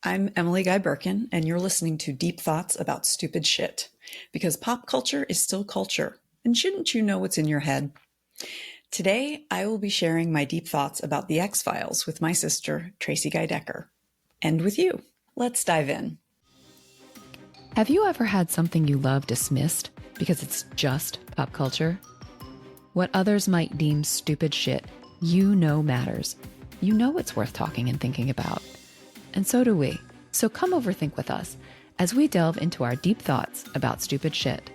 I'm Emily Guy Birkin, and you're listening to Deep Thoughts About Stupid Shit. Because pop culture is still culture, and shouldn't you know what's in your head? Today, I will be sharing my deep thoughts about the X-Files with my sister, Tracie Guy Decker. And with you. Let's dive in. Have you ever had something you love dismissed because it's just pop culture? What others might deem stupid shit, you know matters. You know it's worth talking and thinking about. And so do we. So come overthink with us as we delve into our deep thoughts about stupid shit.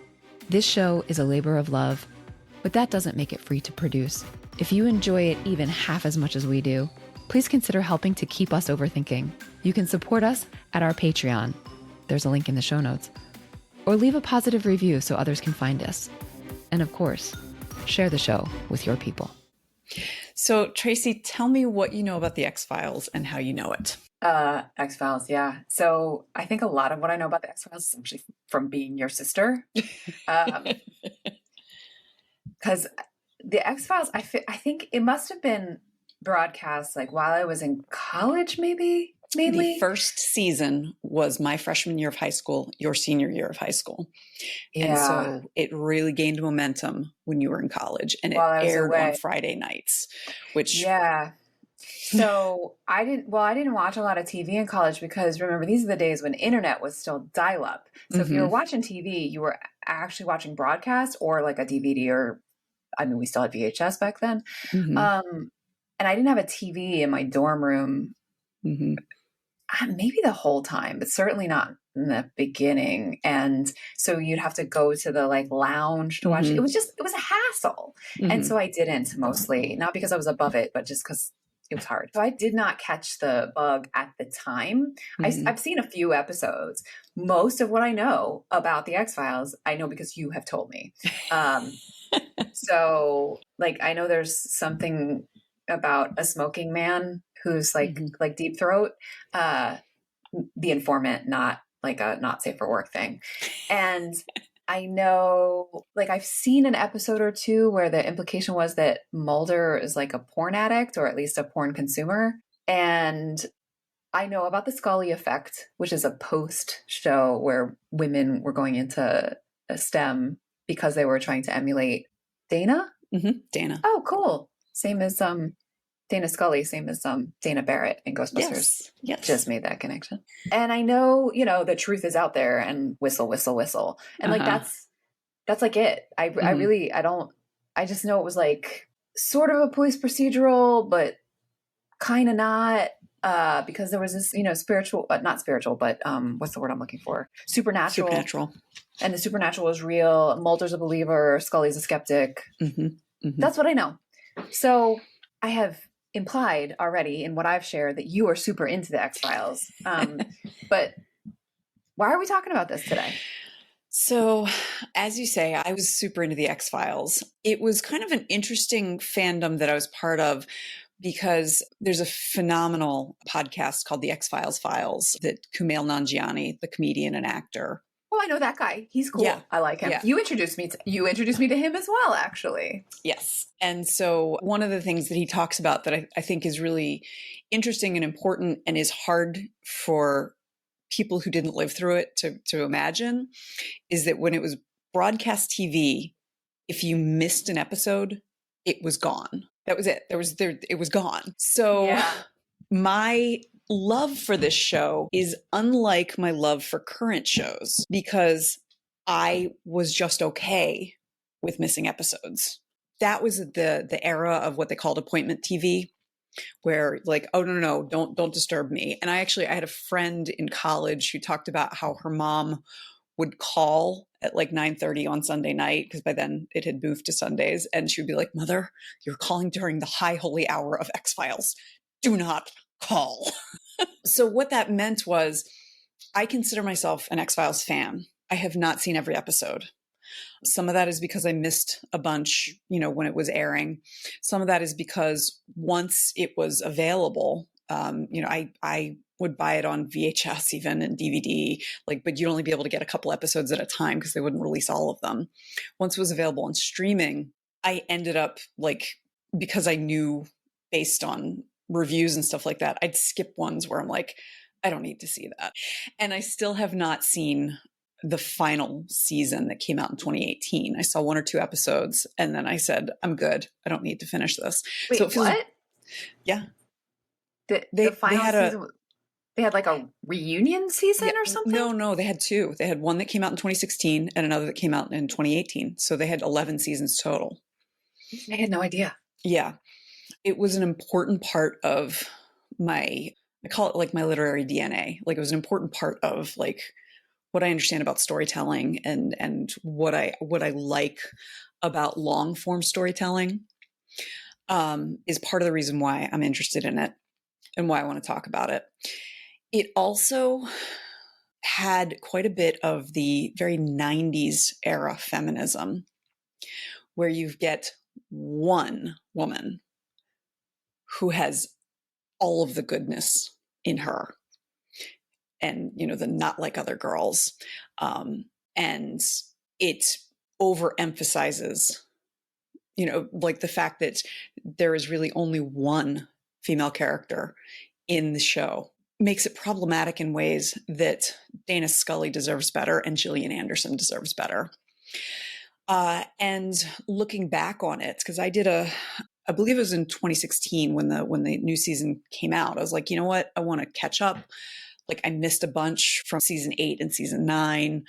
This show is a labor of love, but that doesn't make it free to produce. If you enjoy it even half as much as we do, please consider helping to keep us overthinking. You can support us at our Patreon. There's a link in the show notes. Or leave a positive review so others can find us. And of course, share the show with your people. So, Tracie, tell me what you know about the X-Files and how you know it. X-Files, yeah. So I think a lot of what I know about the X-Files is actually from being your sister. Because the X-Files, I think it must have been broadcast like while I was in college, maybe. The first season was my freshman year of high school, your senior year of high school. Yeah. And so it really gained momentum when you were in college, and it aired on Friday nights, which... Yeah. So I didn't watch a lot of TV in college because remember, these are the days when internet was still dial up. So if you were watching TV, you were actually watching broadcast or like a DVD we still had VHS back then. And I didn't have a TV in my dorm room. Maybe the whole time, but certainly not in the beginning. And so you'd have to go to the like lounge to watch it. It was a hassle. And so I didn't, mostly, not because I was above it, but just because it was hard. So I did not catch the bug at the time. I've seen a few episodes. Most of what I know about the X-Files, I know because you have told me. So like, I know there's something about a smoking man who's like Deep Throat, the informant, not like a not safe for work thing. And I know, like, I've seen an episode or two where the implication was that Mulder is like a porn addict or at least a porn consumer. And I know about the Scully effect, which is a post show where women were going into a STEM because they were trying to emulate Dana. Dana. Oh, cool. Same as Dana Scully, same as Dana Barrett in Ghostbusters. Yes. Just made that connection. And I know, the truth is out there and whistle, whistle, whistle. And like, that's like it. I just know it was like sort of a police procedural, but kind of not, because there was this, spiritual, not spiritual, but what's the word I'm looking for? Supernatural. And the supernatural is real. Mulder's a believer. Scully's a skeptic. That's what I know. So I have implied already in what I've shared that you are super into the X-Files. But why are we talking about this today? So, as you say, I was super into the X-Files. It was kind of an interesting fandom that I was part of because there's a phenomenal podcast called The X-Files Files that Kumail Nanjiani, the comedian and actor. Oh, I know that guy. He's cool. Yeah. I like him. Yeah. You introduced me to him as well, actually. Yes. And so one of the things that he talks about that I think is really interesting and important and is hard for people who didn't live through it to imagine is that when it was broadcast TV, if you missed an episode, it was gone. That was it. It was gone. So my love for this show is unlike my love for current shows because I was just okay with missing episodes. That was the era of what they called appointment TV, where like, oh, no, don't disturb me. And I had a friend in college who talked about how her mom would call at like 9:30 on Sunday night, because by then it had moved to Sundays. And she would be like, Mother, you're calling during the high holy hour of X-Files. Do not call. So what that meant was I consider myself an X-Files fan. I have not seen every episode. Some of that is because I missed a bunch, when it was airing. Some of that is because once it was available, I would buy it on VHS even and DVD, but you'd only be able to get a couple episodes at a time because they wouldn't release all of them. Once it was available on streaming, I ended up because I knew based on reviews and stuff like that, I'd skip ones where I'm like, I don't need to see that. And I still have not seen the final season that came out in 2018. I saw 1 or 2 episodes and then I said, I'm good. I don't need to finish this. Wait, So it feels, what? yeah. The They final had season, they had like a reunion season yeah, or something? no, they had 2. They had one that came out in 2016 and another that came out in 2018. So they had 11 seasons total. I had no idea. Yeah. It was an important part of I call it like my literary DNA. Like it was an important part of like what I understand about storytelling and what I like about long form storytelling, is part of the reason why I'm interested in it and why I want to talk about it. It also had quite a bit of the very 90s era feminism where you get one woman who has all of the goodness in her and, you know, the not like other girls. And it overemphasizes, you know, like the fact that there is really only one female character in the show makes it problematic in ways that Dana Scully deserves better and Gillian Anderson deserves better. And looking back on it, because I believe it was in 2016 when the new season came out, I was like, you know what? I want to catch up. Like I missed a bunch from season 8 and season 9.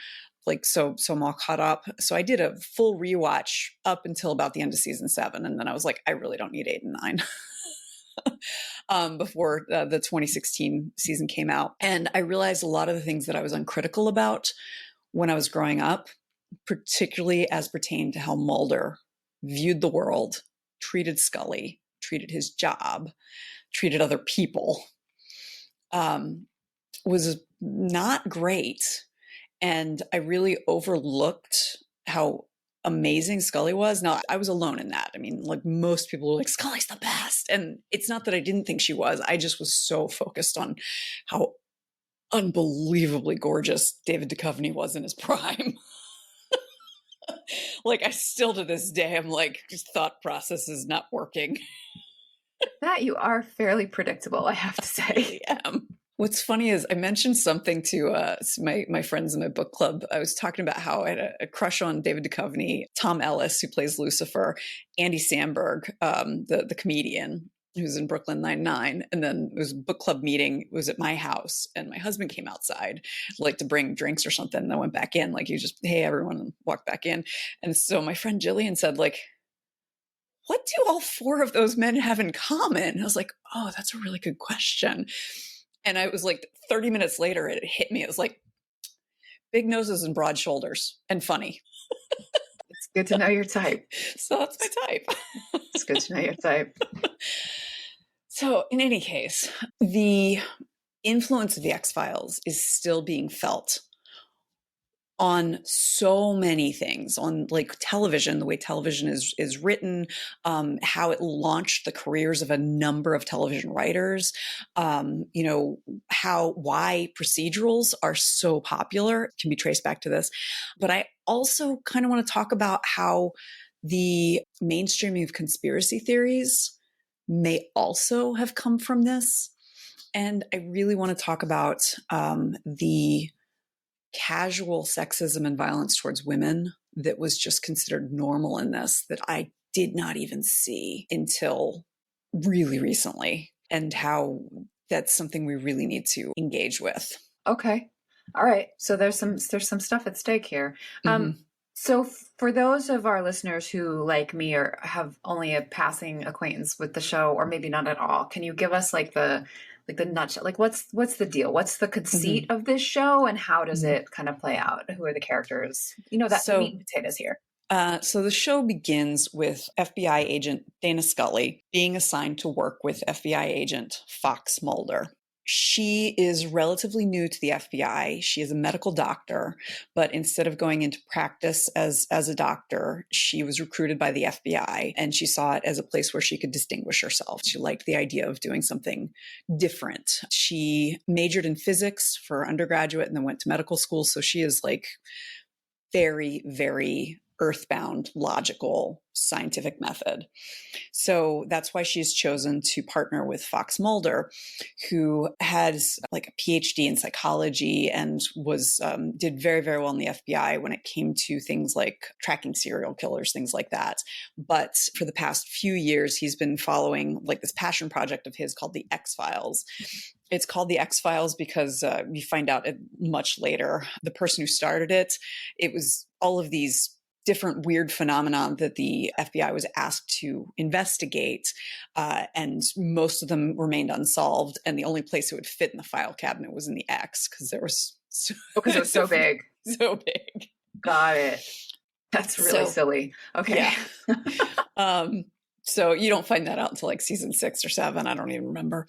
Like, so I'm all caught up. So I did a full rewatch up until about the end of season 7. And then I was like, I really don't need 8 and 9 before the 2016 season came out. And I realized a lot of the things that I was uncritical about when I was growing up, particularly as pertained to how Mulder viewed the world, treated Scully, treated his job, treated other people, was not great. And I really overlooked how amazing Scully was. Now, I was alone in that. I mean, like most people were like, Scully's the best. And it's not that I didn't think she was. I just was so focused on how unbelievably gorgeous David Duchovny was in his prime. Like I still to this day, I'm like, thought process is not working. That you are fairly predictable, I have to say. I am. What's funny is I mentioned something to my friends in my book club. I was talking about how I had a crush on David Duchovny, Tom Ellis, who plays Lucifer, Andy Samberg, the comedian who's in Brooklyn Nine-Nine. And then it was a book club meeting. It was at my house and my husband came outside like to bring drinks or something. And I went back in, like he just, hey, everyone, and walked back in. And so my friend Gillian said like, what do all 4 of those men have in common? I was like, oh, that's a really good question. And I was like, 30 minutes later, it hit me. It was like big noses and broad shoulders and funny. It's good to know your type. So that's my type. It's good to know your type. So in any case, the influence of the X-Files is still being felt on so many things, on like television, the way television is written, how it launched the careers of a number of television writers, you know, why procedurals are so popular can be traced back to this. But I also kind of want to talk about how the mainstreaming of conspiracy theories may also have come from this. And I really want to talk about the casual sexism and violence towards women that was just considered normal in this that I did not even see until really recently, and how that's something we really need to engage with. Okay. All right. So there's some stuff at stake here. Mm-hmm. So for those of our listeners who, like me, or have only a passing acquaintance with the show, or maybe not at all, can you give us like the nutshell? Like what's the deal? What's the conceit of this show, and how does it kind of play out? Who are the characters? You know, that's the meat and potatoes here. So the show begins with FBI agent Dana Scully being assigned to work with FBI agent Fox Mulder. She is relatively new to the FBI. She is a medical doctor, but instead of going into practice as a doctor, she was recruited by the FBI, and she saw it as a place where she could distinguish herself. She liked the idea of doing something different. She majored in physics for undergraduate and then went to medical school. So she is like very, very earthbound, logical, scientific method. So that's why she's chosen to partner with Fox Mulder, who has like a PhD in psychology and was did very, very well in the FBI when it came to things like tracking serial killers, things like that. But for the past few years, he's been following like this passion project of his called the X-Files. It's called the X-Files because we find out much later, the person who started it, it was all of these different weird phenomena that the FBI was asked to investigate, and most of them remained unsolved. And the only place it would fit in the file cabinet was in the X because there was because it was so big, so big. Got it. That's really silly. Okay, yeah. So you don't find that out until like season 6 or 7. I don't even remember.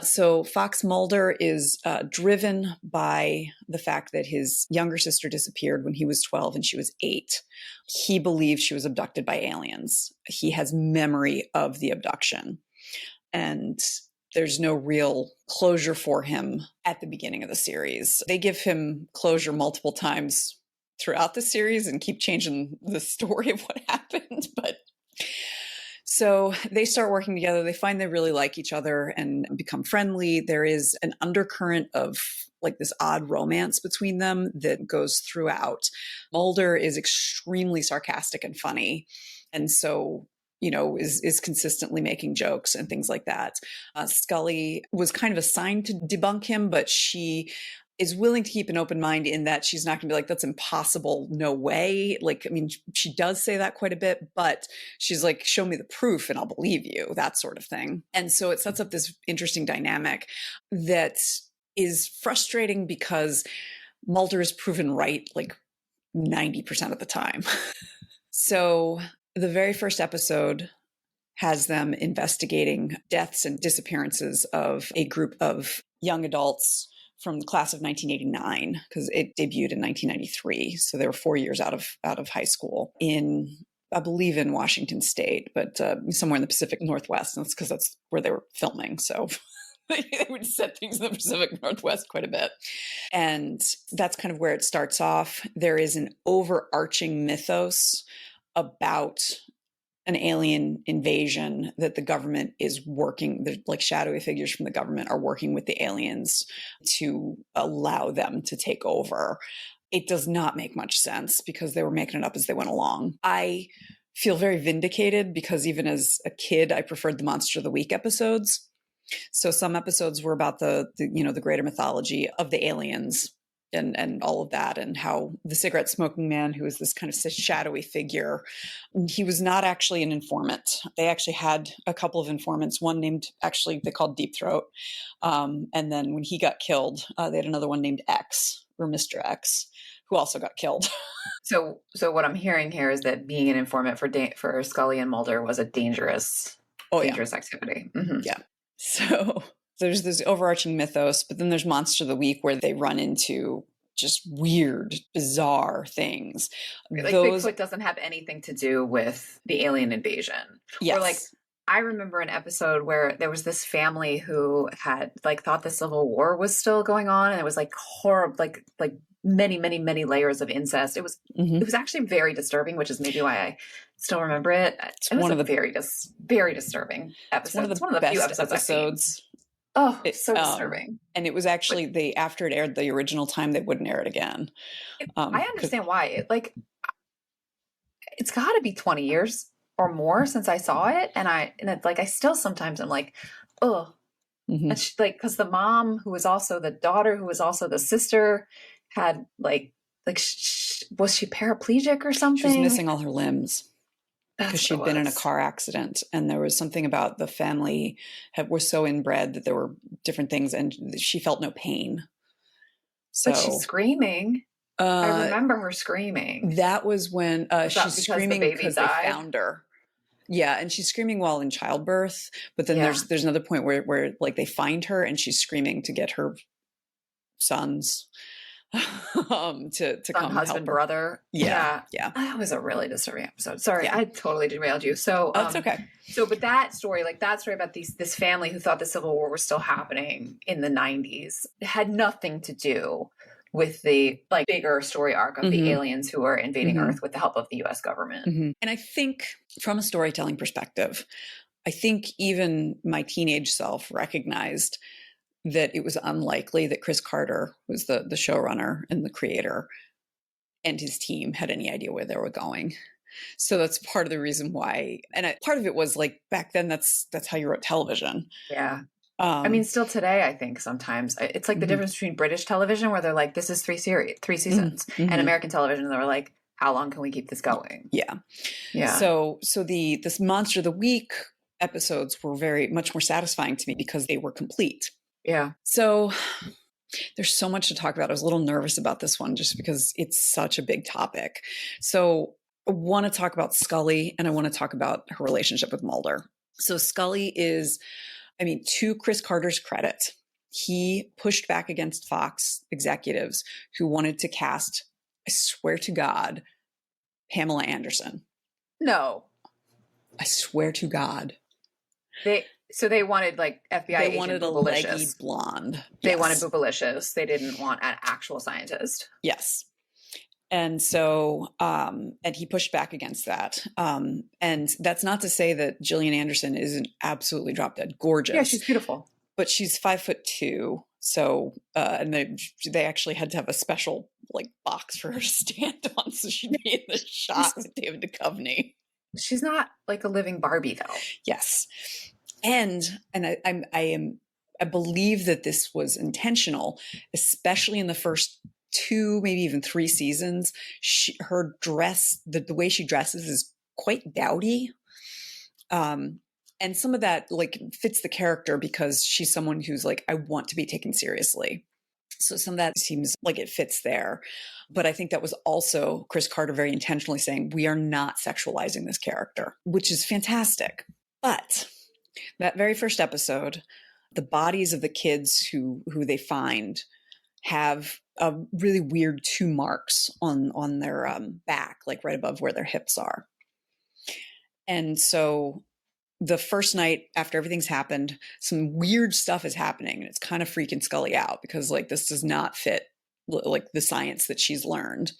So Fox Mulder is driven by the fact that his younger sister disappeared when he was 12 and she was 8. He believes she was abducted by aliens. He has memory of the abduction. And there's no real closure for him at the beginning of the series. They give him closure multiple times throughout the series and keep changing the story of what happened. But so they start working together. They find they really like each other and become friendly. There is an undercurrent of like this odd romance between them that goes throughout. Mulder is extremely sarcastic and funny. And so, you know, is consistently making jokes and things like that. Scully was kind of assigned to debunk him, but she is willing to keep an open mind in that she's not going to be like, that's impossible. No way. Like, I mean, she does say that quite a bit, but she's like, show me the proof and I'll believe you, that sort of thing. And so it sets up this interesting dynamic that is frustrating because Mulder is proven right like 90% of the time. So the very first episode has them investigating deaths and disappearances of a group of young adults from the class of 1989, because it debuted in 1993. So they were 4 years out of high school in, I believe, in Washington State, but somewhere in the Pacific Northwest. And that's because that's where they were filming. So they would set things in the Pacific Northwest quite a bit. And that's kind of where it starts off. There is an overarching mythos about an alien invasion that the government is working, like shadowy figures from the government are working with the aliens to allow them to take over. It does not make much sense because they were making it up as they went along. I feel very vindicated because even as a kid, I preferred the Monster of the Week episodes. So some episodes were about the greater mythology of the aliens and all of that, and how the cigarette smoking man, who was this kind of shadowy figure, he was not actually an informant. They actually had a couple of informants, one named, actually they called Deep Throat. And then when he got killed, they had another one named X, or Mr. X, who also got killed. So what I'm hearing here is that being an informant for Scully and Mulder was a dangerous activity. Mm-hmm. Yeah. So there's this overarching mythos, but then there's Monster of the Week where they run into just weird, bizarre things. Like Bigfoot doesn't have anything to do with the alien invasion. Yes. Or like, I remember an episode where there was this family who had like thought the Civil War was still going on, and it was like horrible, like many, many, many layers of incest. It was actually very disturbing, which is maybe why I still remember it. It was one of the very disturbing episodes. It's one of the few episodes. Oh, it's so disturbing. And it was actually after it aired the original time, they wouldn't air it again. I understand why. It's got to be 20 years or more since I saw it, and I still sometimes I'm like, oh, because the mom, who was also the daughter, who was also the sister, had was she paraplegic or something? She was missing all her limbs. Because she'd been in a car accident, and there was something about the family were so inbred that there were different things, and she felt no pain. So but she's screaming. I remember her screaming. That was when she's screaming because they found her. Yeah, and she's screaming while in childbirth. But then there's another point where like they find her and she's screaming to get her sons to come husband, help her. Brother. Yeah. That was a really disturbing episode. Sorry, I totally derailed you. So that's okay. So, but that story about this family who thought the Civil War was still happening in the 90s, had nothing to do with the like bigger story arc of the aliens who are invading Mhm. Earth with the help of the US government. And I think from a storytelling perspective, I think even my teenage self recognized that it was unlikely that Chris Carter was the showrunner and the creator and his team had any idea where they were going. So that's part of the reason why. And part of it was like back then, that's how you wrote television. Yeah. I mean, still today, I think sometimes it's like the difference between British television where they're like, this is three seasons, and American television, they were like, how long can we keep this going? Yeah. Yeah. So this Monster of the Week episodes were very much more satisfying to me because they were complete. Yeah. So there's so much to talk about. I was a little nervous about this one just because it's such a big topic. So I want to talk about Scully and I want to talk about her relationship with Mulder. So Scully is, to Chris Carter's credit, he pushed back against Fox executives who wanted to cast, I swear to God, Pamela Anderson. No. I swear to God. They wanted like FBI They agent wanted a Boobalicious. leggy blonde. They wanted Boobalicious. They didn't want an actual scientist. Yes. And so, and he pushed back against that. And that's not to say that Gillian Anderson isn't absolutely drop dead gorgeous. Yeah, she's beautiful. But she's 5'2". So, and they actually had to have a special like box for her to stand on. So she'd be in the shot with David Duchovny. She's not like a living Barbie though. Yes. And I believe that this was intentional, especially in the first 2, maybe even 3 seasons. Her dress, the way she dresses is quite dowdy. And some of that like fits the character because she's someone who's like, I want to be taken seriously. So some of that seems like it fits there. But I think that was also Chris Carter very intentionally saying, we are not sexualizing this character, which is fantastic. But that very first episode, the bodies of the kids who they find have a really weird 2 marks on their back, like right above where their hips are. And so the first night after everything's happened, some weird stuff is happening, and it's kind of freaking Scully out because like this does not fit like the science that she's learned.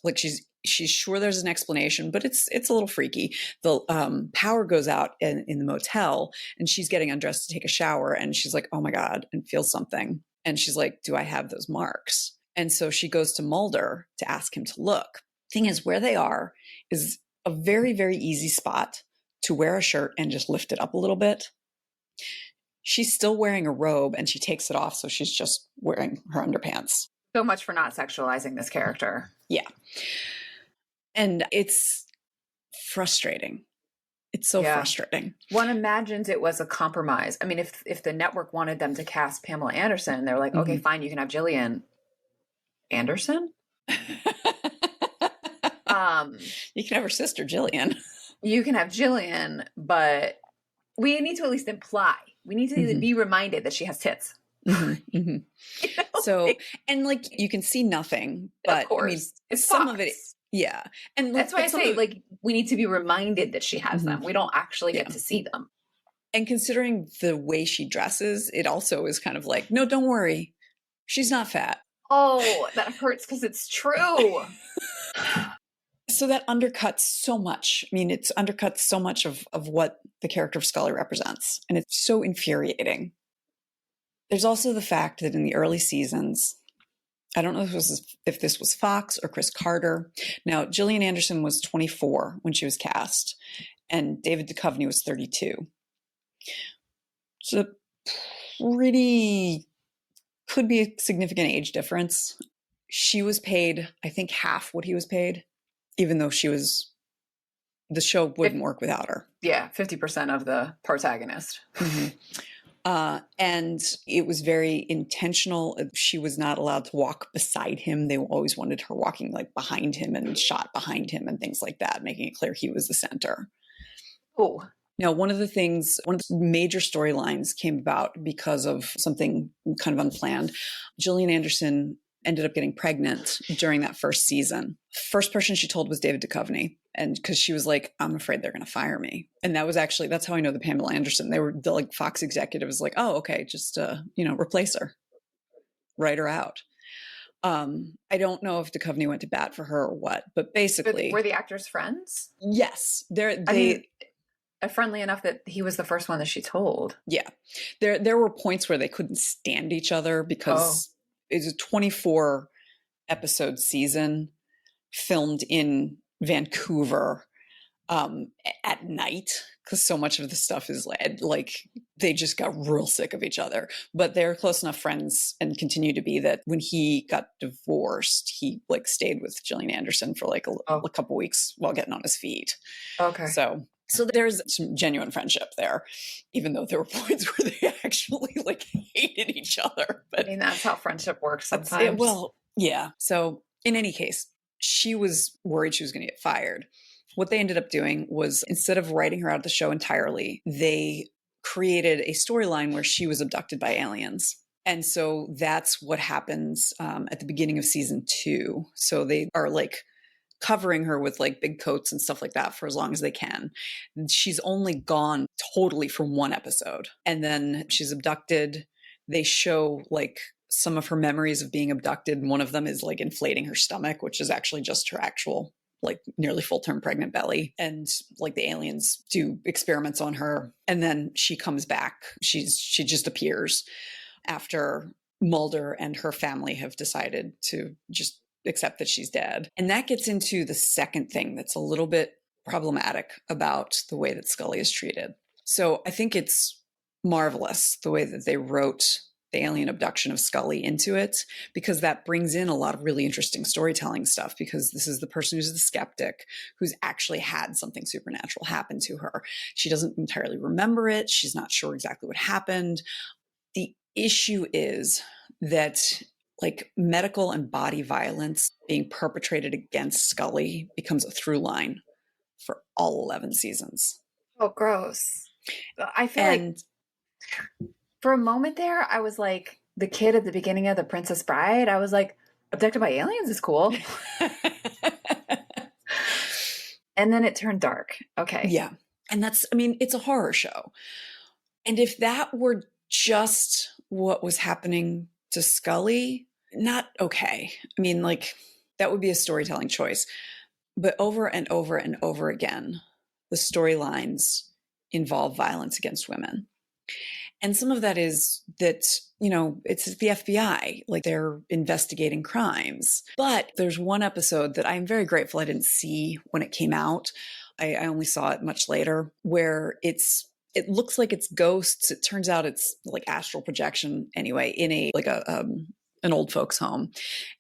Like she's sure there's an explanation, but it's a little freaky. The power goes out in the motel, and she's getting undressed to take a shower, and she's like, oh my God, and feels something. And she's like, do I have those marks? And so she goes to Mulder to ask him to look. Thing is, where they are is a very, very easy spot to wear a shirt and just lift it up a little bit. She's still wearing a robe and she takes it off. So she's just wearing her underpants. So much for not sexualizing this character. Yeah. And it's frustrating. It's so frustrating. One imagines it was a compromise. I mean, if the network wanted them to cast Pamela Anderson, they're like, okay, fine, you can have Gillian Anderson. You can have her sister, Gillian. You can have Gillian, but we need to at least imply. We need to be reminded that she has tits. You know? So, and like you can see nothing, but of course, I mean, it's some Fox. of it, yeah. And that's why I say, like, we need to be reminded that she has them. We don't actually get to see them. And considering the way she dresses, it also is kind of like, no, don't worry, she's not fat. Oh, that hurts because it's true. So that undercuts so much. I mean, it's undercuts so much of what the character of Scully represents. And it's so infuriating. There's also the fact that in the early seasons, I don't know if this was Fox or Chris Carter. Now, Gillian Anderson was 24 when she was cast, and David Duchovny was 32. So could be a significant age difference. She was paid, I think, half what he was paid, even though the show wouldn't work without her. Yeah, 50% of the protagonist. And it was very intentional. She was not allowed to walk beside him. They always wanted her walking like behind him and shot behind him and things like that, making it clear he was the center. Oh. Now, one of the major storylines came about because of something kind of unplanned. Gillian Anderson ended up getting pregnant during that first season. First person she told was David Duchovny. And because she was like, I'm afraid they're going to fire me. And that's how I know the Pamela Anderson. They were the like Fox executive was like, oh, okay, just, replace her, write her out. I don't know if Duchovny went to bat for her or what, but basically, Were the actors friends? yes, Friendly enough that he was the first one that she told. Yeah, there were points where they couldn't stand each other because it's a 24 episode season filmed in Vancouver at night, because so much of the stuff is like they just got real sick of each other, but they're close enough friends and continue to be that when he got divorced, he like stayed with Gillian Anderson for like a couple weeks while getting on his feet. Okay. So there's some genuine friendship there, even though there were points where they actually like hated each other. But I mean, that's how friendship works sometimes. Well, yeah. So in any case, she was worried she was going to get fired. What they ended up doing was, instead of writing her out of the show entirely, they created a storyline where she was abducted by aliens. And so that's what happens at the beginning of season 2. So they are like covering her with like big coats and stuff like that for as long as they can. She's only gone totally for one episode. And then she's abducted. They show like some of her memories of being abducted. And one of them is like inflating her stomach, which is actually just her actual like nearly full-term pregnant belly. And like the aliens do experiments on her. And then she comes back. She just appears after Mulder and her family have decided to just accept that she's dead. And that gets into the second thing that's a little bit problematic about the way that Scully is treated. So I think it's marvelous the way that they wrote the alien abduction of Scully into it, because that brings in a lot of really interesting storytelling stuff, because this is the person who's the skeptic, who's actually had something supernatural happen to her. She doesn't entirely remember it. She's not sure exactly what happened. The issue is that like medical and body violence being perpetrated against Scully becomes a through line for all 11 seasons. Oh, gross. I feel like for a moment there, I was like the kid at the beginning of The Princess Bride. I was like, abducted by aliens is cool. And then it turned dark. Okay. Yeah. And it's a horror show. And if that were just what was happening to Scully, not okay. I mean, like, that would be a storytelling choice. But over and over and over again, the storylines involve violence against women. And some of that is that, it's the FBI, like they're investigating crimes. But there's one episode that I'm very grateful I didn't see when it came out. I only saw it much later, where it looks like it's ghosts. It turns out it's like astral projection anyway, in an old folks home.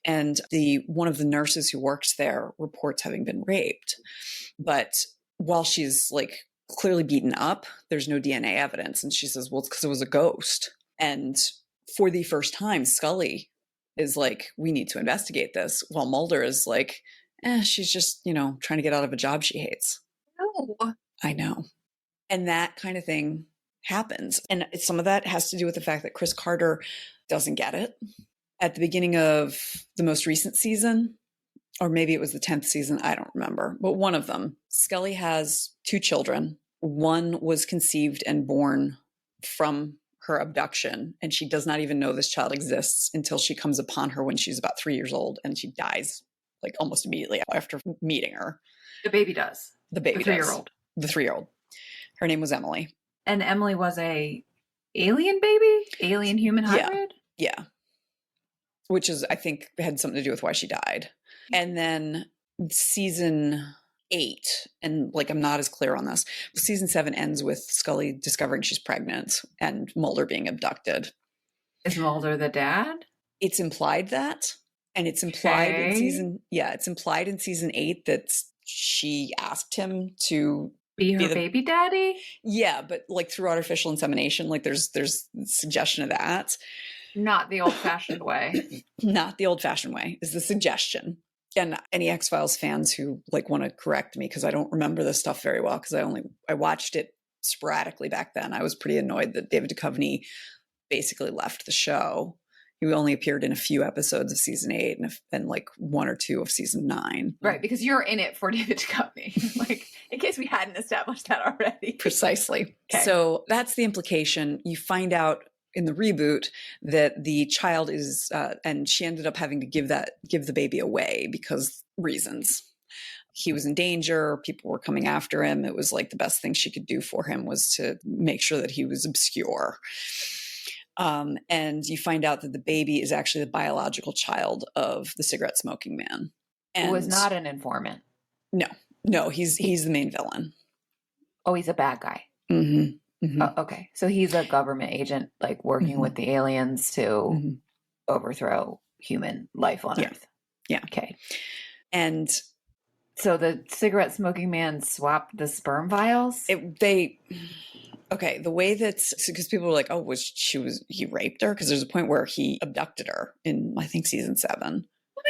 And one of the nurses who works there reports having been raped. But while she's like clearly beaten up, there's no DNA evidence. And she says, well, it's because it was a ghost. And for the first time, Scully is like, we need to investigate this. While Mulder is like, she's just, trying to get out of a job she hates. No. I know. And that kind of thing happens. And some of that has to do with the fact that Chris Carter doesn't get it. At the beginning of the most recent season, or maybe it was the 10th season, I don't remember, but one of them, Scully has 2 children. One was conceived and born from her abduction, and she does not even know this child exists until she comes upon her when she's about 3 years old, and she dies like almost immediately after meeting her. The baby does. The baby the does. 3-year-old. The 3-year-old. Her name was Emily. And Emily was a alien baby? Alien human hybrid? Yeah. Which is, I think, had something to do with why she died. And then season 8, and like I'm not as clear on this, season 7 ends with Scully discovering she's pregnant and Mulder being abducted. Is Mulder the dad? It's implied that. And it's implied it's implied in season 8 that she asked him to be her baby daddy? Yeah, but like through artificial insemination, like there's suggestion of that. Not the old-fashioned way. Not the old-fashioned way is the suggestion. And any X-Files fans who like want to correct me, because I don't remember this stuff very well, because I watched it sporadically back then. I was pretty annoyed that David Duchovny basically left the show. He only appeared in a few episodes of season 8 and like 1 or 2 of season 9. Right, because you're in it for David Duchovny. Like, in case we hadn't established that already. Precisely. Okay. So that's the implication. You find out in the reboot that the child is, and she ended up having to give the baby away because reasons. He was in danger. People were coming after him. It was like the best thing she could do for him was to make sure that he was obscure. And you find out that the baby is actually the biological child of the cigarette smoking man. And Who was not an informant. No, he's the main villain. Oh, he's a bad guy. Mm-hmm. Mm-hmm. Oh, okay. So he's a government agent, like working with the aliens to overthrow human life on Earth. Yeah. Okay. And so the cigarette smoking man swapped the sperm vials? The way that, because people were like, oh, he raped her? Because there's a point where he abducted her in, I think, season 7. How many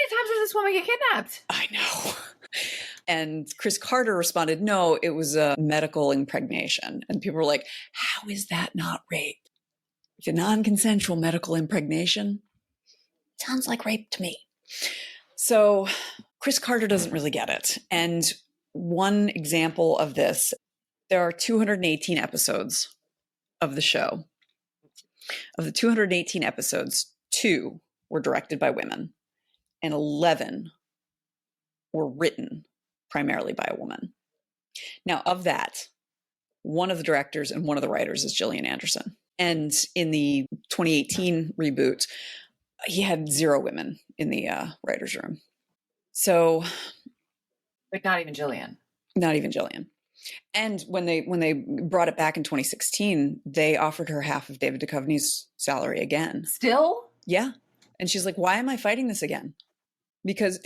times does this woman get kidnapped? I know. And Chris Carter responded, no, it was a medical impregnation. And people were like, how is that not rape? If a non-consensual medical impregnation, sounds like rape to me. So Chris Carter doesn't really get it. And one example of this, there are 218 episodes of the show. Of the 218 episodes, 2 were directed by women and 11 were written primarily by a woman. Now, of that, one of the directors and one of the writers is Gillian Anderson. And in the 2018 reboot, he had 0 women in the writer's room. So, But not even Gillian. Not even Gillian. And when they brought it back in 2016, they offered her half of David Duchovny's salary again. Still? Yeah. And she's like, why am I fighting this again? Because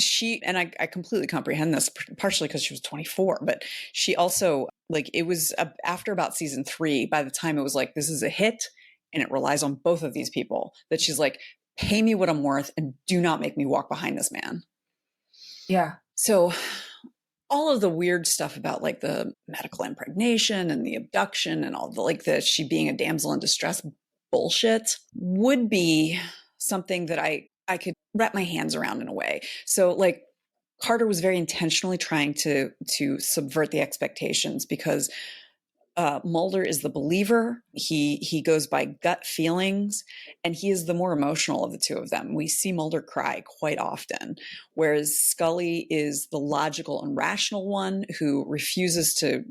I completely comprehend this, partially because she was 24, but she also, like, it was after about season 3, by the time it was like, this is a hit and it relies on both of these people, that she's like, pay me what I'm worth and do not make me walk behind this man. Yeah. So all of the weird stuff about like the medical impregnation and the abduction and all the, like, the she being a damsel in distress bullshit would be something that I could wrap my hands around in a way. So like Carter was very intentionally trying to subvert the expectations because Mulder is the believer. He goes by gut feelings, and he is the more emotional of the two of them. We see Mulder cry quite often, whereas Scully is the logical and rational one who refuses to,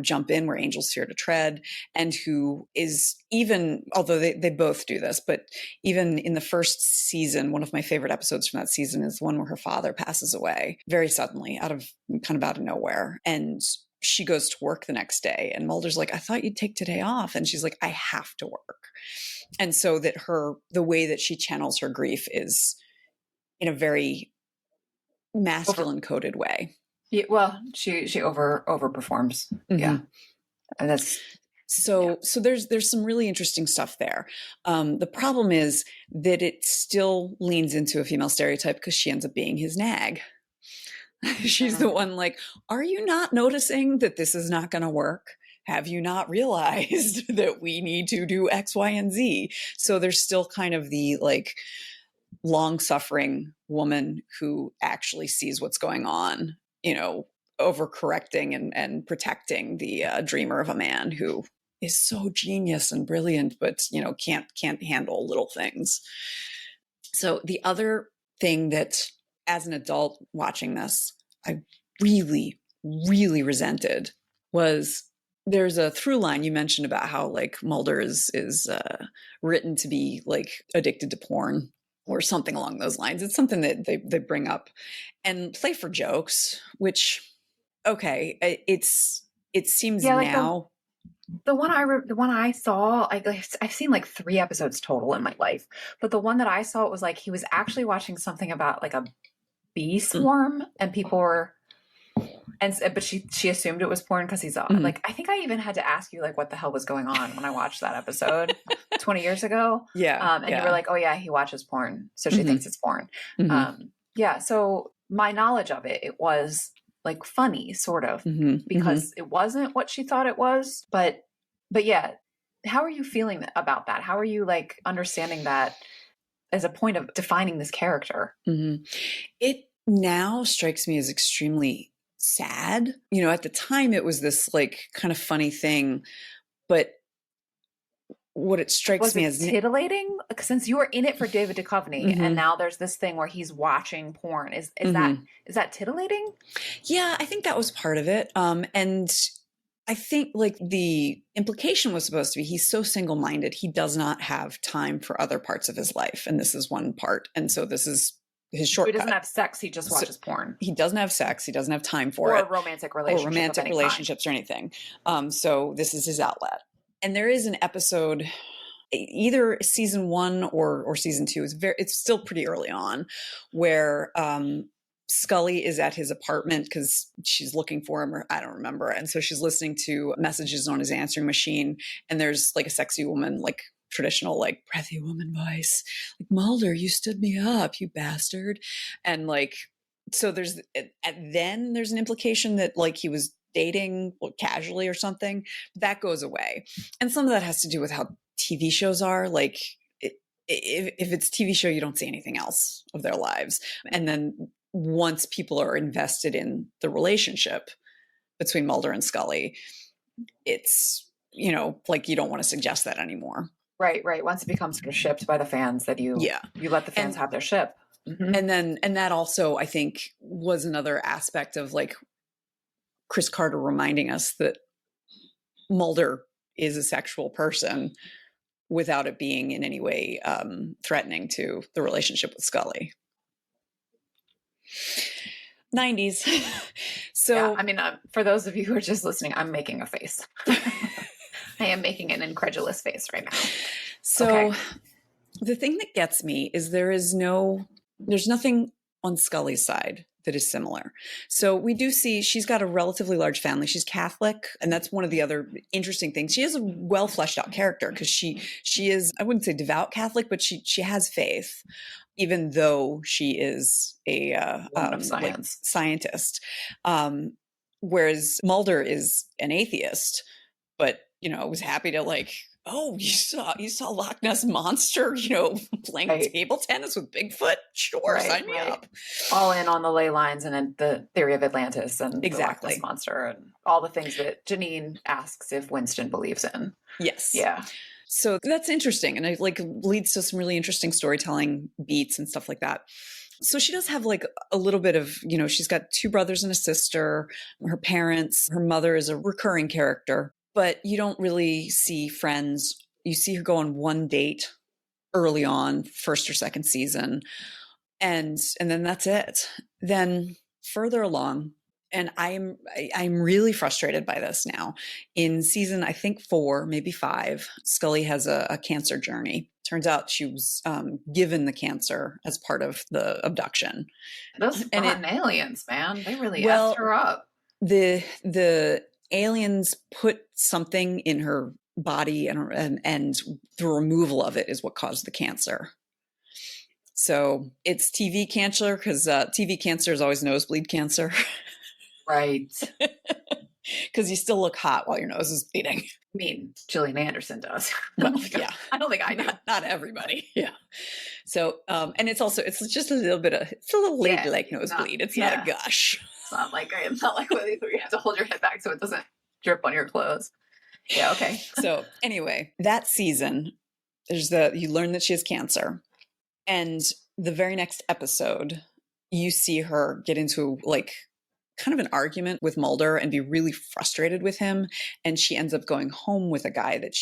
jump in where angels fear to tread, and who is, even, although they both do this, but even in the first season, one of my favorite episodes from that season is one where her father passes away very suddenly, out of nowhere, and she goes to work the next day, and Mulder's like, I thought you'd take today off. And she's like, I have to work. And so that the way that she channels her grief is in a very masculine coded way. Yeah, well, she overperforms. Mm-hmm. Yeah. And that's so there's some really interesting stuff there. The problem is that it still leans into a female stereotype because she ends up being his nag. She's the one like, are you not noticing that this is not going to work? Have you not realized that we need to do X, Y, and Z? So there's still kind of the like long-suffering woman who actually sees what's going on, overcorrecting and protecting the dreamer of a man who is so genius and brilliant, but can't handle little things. So the other thing that, as an adult watching this, I really, really resented was there's a through line you mentioned about how like Mulder is written to be like addicted to porn or something along those lines. It's something that they bring up and play for jokes, which, okay, it seems now. The one I saw, I've seen like 3 episodes total in my life, but the one that I saw, it was like he was actually watching something about like a bee swarm, and people were, but she assumed it was porn because he's like, I think I even had to ask you like what the hell was going on when I watched that episode 20 years ago. Yeah, you were like, oh yeah, he watches porn, so she thinks it's porn. Yeah, so my knowledge of it was like funny, sort of, because it wasn't what she thought it was. But yeah, how are you feeling about that? How are you like understanding that as a point of defining this character? It now strikes me as extremely sad. At the time it was this like kind of funny thing, but what it strikes Was me it as titillating? Since you were in it for David Duchovny, and now there's this thing where he's watching porn. Is that titillating? Yeah, I think that was part of it. And I think like the implication was supposed to be he's so single-minded, he does not have time for other parts of his life. And this is one part. And so this is his shortcut. He doesn't have sex, he just watches porn. He doesn't have sex, he doesn't have time for it. Or romantic relationships or anything. So this is his outlet. And there is an episode, either season 1 or season 2, it's still pretty early on, where Scully is at his apartment because she's looking for him, or I don't remember. And so she's listening to messages on his answering machine, and there's like a sexy woman, like traditional, like breathy woman voice, like, Mulder, you stood me up, you bastard. And like, so there's an implication that like he was dating casually or something. That goes away. And some of that has to do with how TV shows are. Like if it's TV show, you don't see anything else of their lives. And then once people are invested in the relationship between Mulder and Scully, it's, like you don't want to suggest that anymore. Right. Once it becomes sort of shipped by the fans, that you let the fans have their ship. Mm-hmm. And that also, I think, was another aspect of like Chris Carter reminding us that Mulder is a sexual person without it being in any way threatening to the relationship with Scully. 90s. So, yeah, I mean, for those of you who are just listening, I'm making a face. I am making an incredulous face right now. So the thing that gets me is there's nothing on Scully's side that is similar. So we do see she's got a relatively large family. She's Catholic, and that's one of the other interesting things. She is a well fleshed out character because she is, I wouldn't say devout Catholic, but she has faith, even though she is a scientist. Whereas Mulder is an atheist, but was happy to like, oh, you saw Loch Ness Monster, playing table tennis with Bigfoot? Sure, sign me up. All in on the ley lines and then the theory of Atlantis and the Loch Ness Monster and all the things that Janine asks if Winston believes in. Yes. Yeah. So that's interesting, and it like leads to some really interesting storytelling beats and stuff like that. So she does have like a little bit of, she's got 2 brothers and a sister, her parents, her mother is a recurring character. But you don't really see friends. You see her go on one date early on, first or second season. And then that's it. Then further along, and I'm really frustrated by this now. In season, I think 4, maybe 5, Scully has a cancer journey. Turns out she was given the cancer as part of the abduction. Those rotten aliens, man. They really effed her up. The aliens put something in her body and the removal of it is what caused the cancer. So it's TV cancer because TV cancer is always nosebleed cancer. Right. Because you still look hot while your nose is bleeding. I mean, Gillian Anderson does. Well, yeah. I don't think I do. Not everybody. Yeah. So, and it's just a little ladylike nosebleed. It's not a gush. It's not like where you have to hold your head back so it doesn't drip on your clothes. Yeah. Okay. So anyway, that season, you learn that she has cancer, and the very next episode, you see her get into like kind of an argument with Mulder and be really frustrated with him. And she ends up going home with a guy that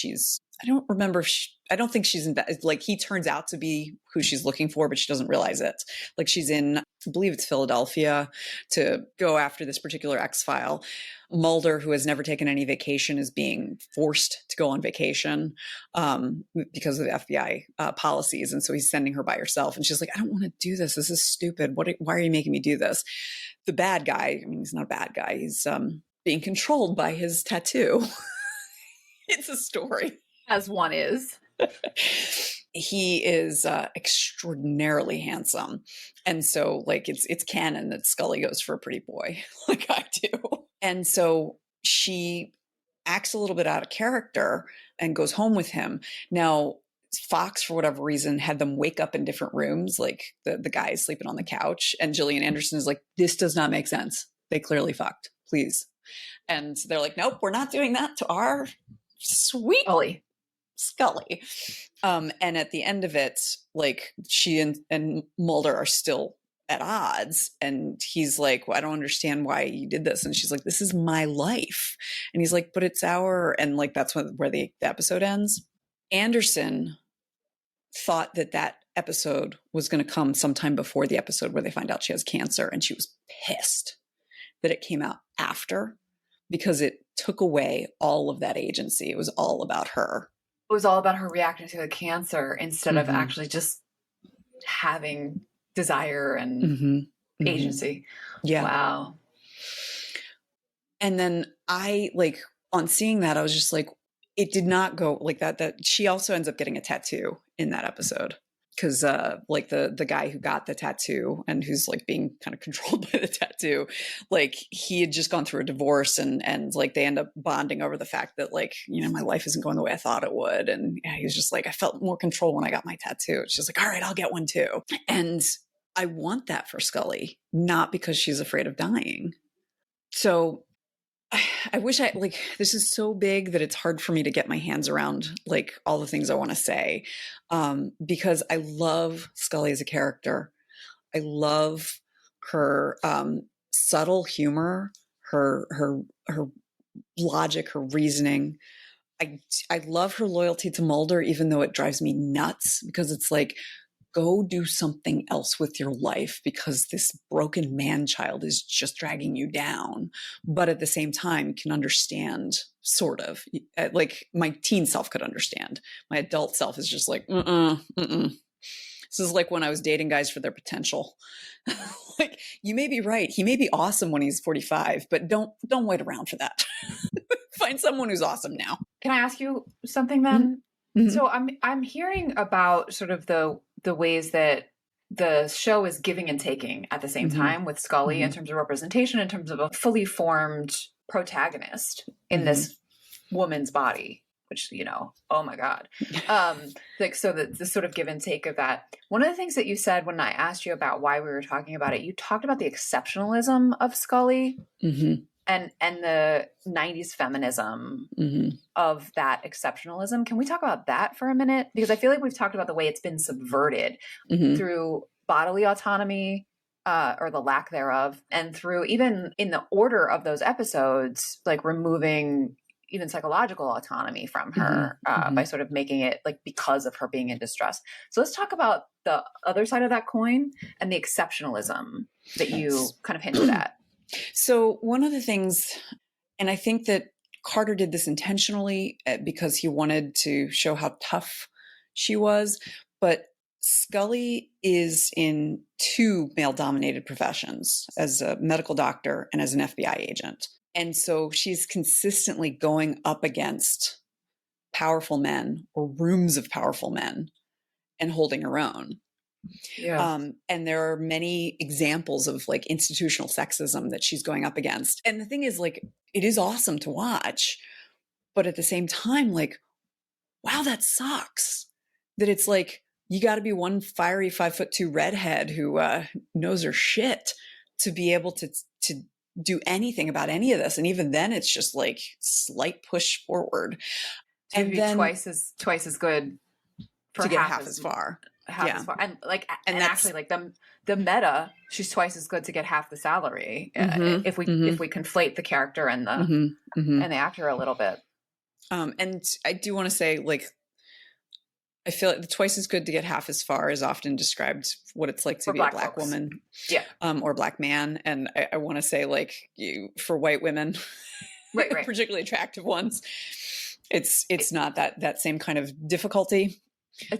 I don't remember I don't think she's like, he turns out to be who she's looking for, but she doesn't realize it. Like she's in, I believe it's Philadelphia, to go after this particular X-file. Mulder, who has never taken any vacation, is being forced to go on vacation because of the FBI policies. And so he's sending her by herself. And she's like, I don't want to do this. This is stupid. Why are you making me do this? The bad guy, I mean, he's not a bad guy. He's being controlled by his tattoo. It's a story. As one is. He is extraordinarily handsome. And so like it's canon that Scully goes for a pretty boy like I do. And so she acts a little bit out of character and goes home with him. Now, Fox, for whatever reason, had them wake up in different rooms, like the guy is sleeping on the couch. And Gillian Anderson is like, this does not make sense. They clearly fucked, please. And they're like, nope, we're not doing that to our sweet Scully. Scully. And at the end of it, like she and Mulder are still at odds. And he's like, well, I don't understand why you did this. And she's like, this is my life. And he's like, but it's and like, that's where the episode ends. Anderson thought that episode was going to come sometime before the episode where they find out she has cancer. And she was pissed that it came out after, because it took away all of that agency. It was all about her. It was all about her reacting to the cancer instead of actually just having desire and agency. Yeah. Wow. And then I, like, on seeing that, I was just like, it did not go like that she also ends up getting a tattoo in that episode. Because like the guy who got the tattoo and who's like being kind of controlled by the tattoo, like he had just gone through a divorce and like they end up bonding over the fact that, like, you know, my life isn't going the way I thought it would. And yeah, he was just like, I felt more control when I got my tattoo. She's like, all right, I'll get one too. And I want that for Scully, not because she's afraid of dying. So I wish this is so big that it's hard for me to get my hands around like all the things I want to say, because I love Scully as a character. I love her subtle humor, her logic, her reasoning. I love her loyalty to Mulder, even though it drives me nuts, because it's like, go do something else with your life because this broken man-child is just dragging you down. But at the same time, can understand, sort of. Like my teen self could understand. My adult self is just like, This is like when I was dating guys for their potential. Like, you may be right. He may be awesome when he's 45, but don't wait around for that. Find someone who's awesome now. Can I ask you something then? Mm-hmm. So I'm hearing about sort of the ways that the show is giving and taking at the same time with Scully in terms of representation, in terms of a fully formed protagonist in this woman's body, which, you know, oh my God. Like, so the sort of give and take of that. One of the things that you said when I asked you about why we were talking about it, you talked about the exceptionalism of Scully and the 90s feminism of that exceptionalism. Can we talk about that for a minute? Because I feel like we've talked about the way it's been subverted through bodily autonomy, or the lack thereof, and through even in the order of those episodes, like removing even psychological autonomy from her by sort of making it like because of her being in distress. So let's talk about the other side of that coin and the exceptionalism that you kind of hinted at. So one of the things, and I think that Carter did this intentionally because he wanted to show how tough she was, but Scully is in two male-dominated professions, as a medical doctor and as an FBI agent. And so she's consistently going up against powerful men or rooms of powerful men and holding her own. Yeah. And there are many examples of like institutional sexism that she's going up against. And the thing is, like, it is awesome to watch, but at the same time, like, wow, that sucks. That it's like, you got to be one fiery 5'2" redhead who knows her shit to be able to do anything about any of this. And even then it's just like slight push forward. And then twice as good for to get half as far. As far. And like, and actually like the meta, she's twice as good to get half the salary. If we conflate the character and the and the actor a little bit. And I do want to say, like, I feel like the twice as good to get half as far is often described what it's like to be a black woman, or black man. And I want to say, like, for white women, right. particularly attractive ones, it's not that same kind of difficulty. I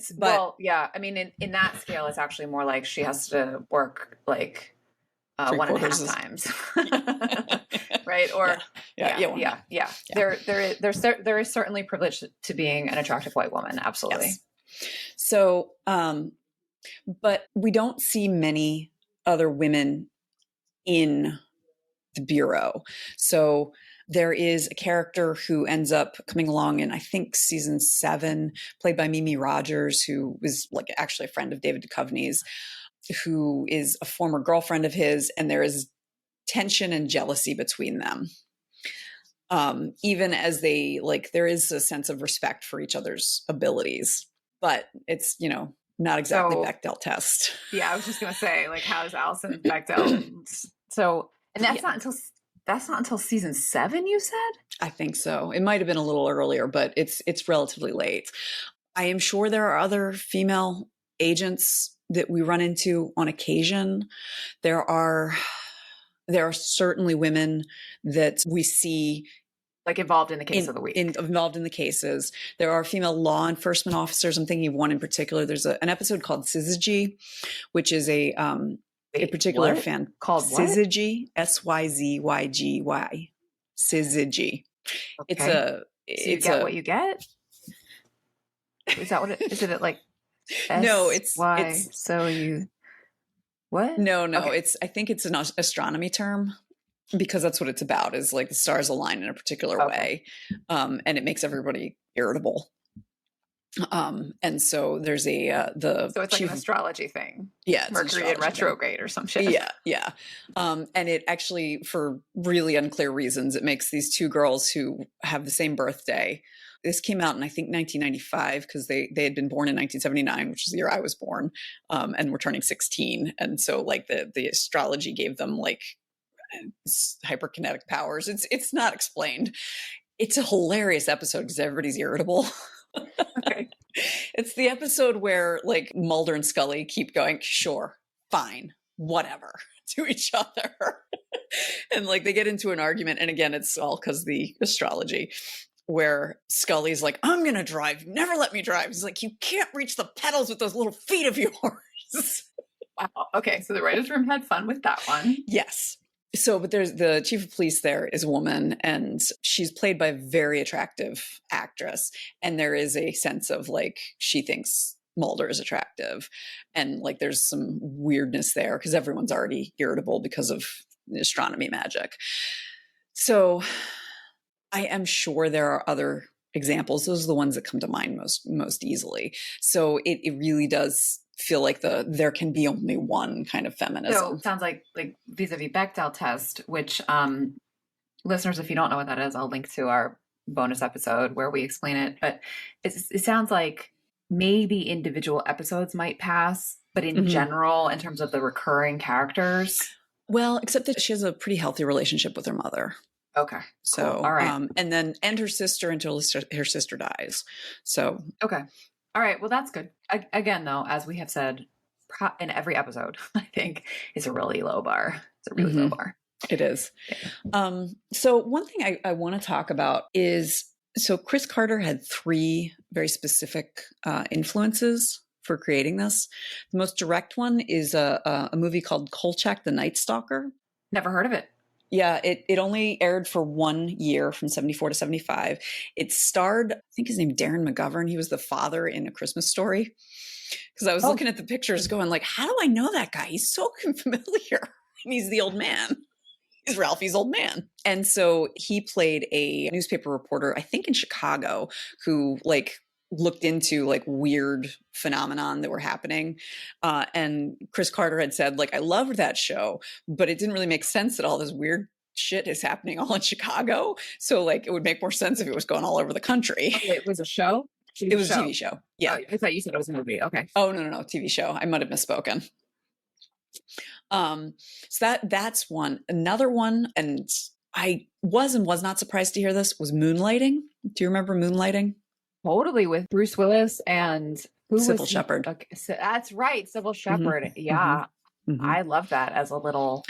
mean, in that scale, it's actually more like she has to work like 1.5 times, right? Or there is certainly privilege to being an attractive white woman. Absolutely. Yes. So, but we don't see many other women in the Bureau. So there is a character who ends up coming along in, I think, season 7, played by Mimi Rogers, who was like actually a friend of David Duchovny's, who is a former girlfriend of his, and there is tension and jealousy between them. even as they like, there is a sense of respect for each other's abilities, but it's, you know, not exactly Bechdel test. Yeah, I was just gonna say, like, how's Allison Bechdel? So, and that's not until season 7, you said? I think so. It might have been a little earlier, but it's relatively late. I am sure there are other female agents that we run into on occasion. There are certainly women that we see like involved in the case of the week. Involved in the cases. There are female law enforcement officers. I'm thinking of one in particular. There's an episode called Syzygy, which is a particular fan called Syzygy, Syzygy. Syzygy. Okay. So you get what you get. Is that what it is? It like no? It's so you what? No. Okay. I think it's an astronomy term, because that's what it's about, is like the stars align in a particular way. And it makes everybody irritable. And so there's so it's like an astrology thing. Yeah. Mercury in retrograde or some shit. Yeah. Yeah. And it actually, for really unclear reasons, it makes these two girls who have the same birthday. This came out in, I think, 1995, because they had been born in 1979, which is the year I was born, and were turning 16. And so like the astrology gave them like hyperkinetic powers. It's not explained. It's a hilarious episode because everybody's irritable. Okay. It's the episode where like Mulder and Scully keep going, sure, fine, whatever, to each other. And like they get into an argument. And again, it's all because the astrology, where Scully's like, I'm going to drive. Never let me drive. He's like, you can't reach the pedals with those little feet of yours. Wow. Okay. So the writer's room had fun with that one. Yes. So, but there's the chief of police there is a woman, and she's played by a very attractive actress. And there is a sense of like, she thinks Mulder is attractive. And like, there's some weirdness there because everyone's already irritable because of the astronomy magic. So I am sure there are other examples. Those are the ones that come to mind most easily. So it really does feel like there can be only one kind of feminism. So it sounds like vis-a-vis Bechdel test, which listeners, if you don't know what that is, I'll link to our bonus episode where we explain it. But it sounds like maybe individual episodes might pass, but in general, in terms of the recurring characters. Well, except that she has a pretty healthy relationship with her mother. Okay. So, cool. All right. And her sister until her sister dies. So, okay. All right. Well, that's good. Again, though, as we have said in every episode, I think it's a really low bar. It's a really low bar. It is. Yeah. So one thing I want to talk about is, so Chris Carter had 3 very specific influences for creating this. The most direct one is a movie called Kolchak the Night Stalker. Never heard of it. Yeah, it only aired for 1 year from 74 to 75. It starred, I think his name Darren McGovern. He was the father in A Christmas Story. Because I was looking at the pictures going like, how do I know that guy? He's so familiar. And he's the old man. He's Ralphie's old man. And so he played a newspaper reporter, I think in Chicago, who like looked into like weird phenomenon that were happening. And Chris Carter had said, like, I loved that show, but it didn't really make sense that all this weird shit is happening all in Chicago. So like, it would make more sense if it was going all over the country. Okay, it was a show? It was a TV show. Yeah. Oh, I thought you said it was a movie. Okay. Oh, no, TV show. I might have misspoken. So that's one. Another one, and I was not surprised to hear this, was Moonlighting. Do you remember Moonlighting? Totally, with Bruce Willis and Sybil Shepherd. Okay, so that's right, Sybil Shepherd. Yeah, I love that as a little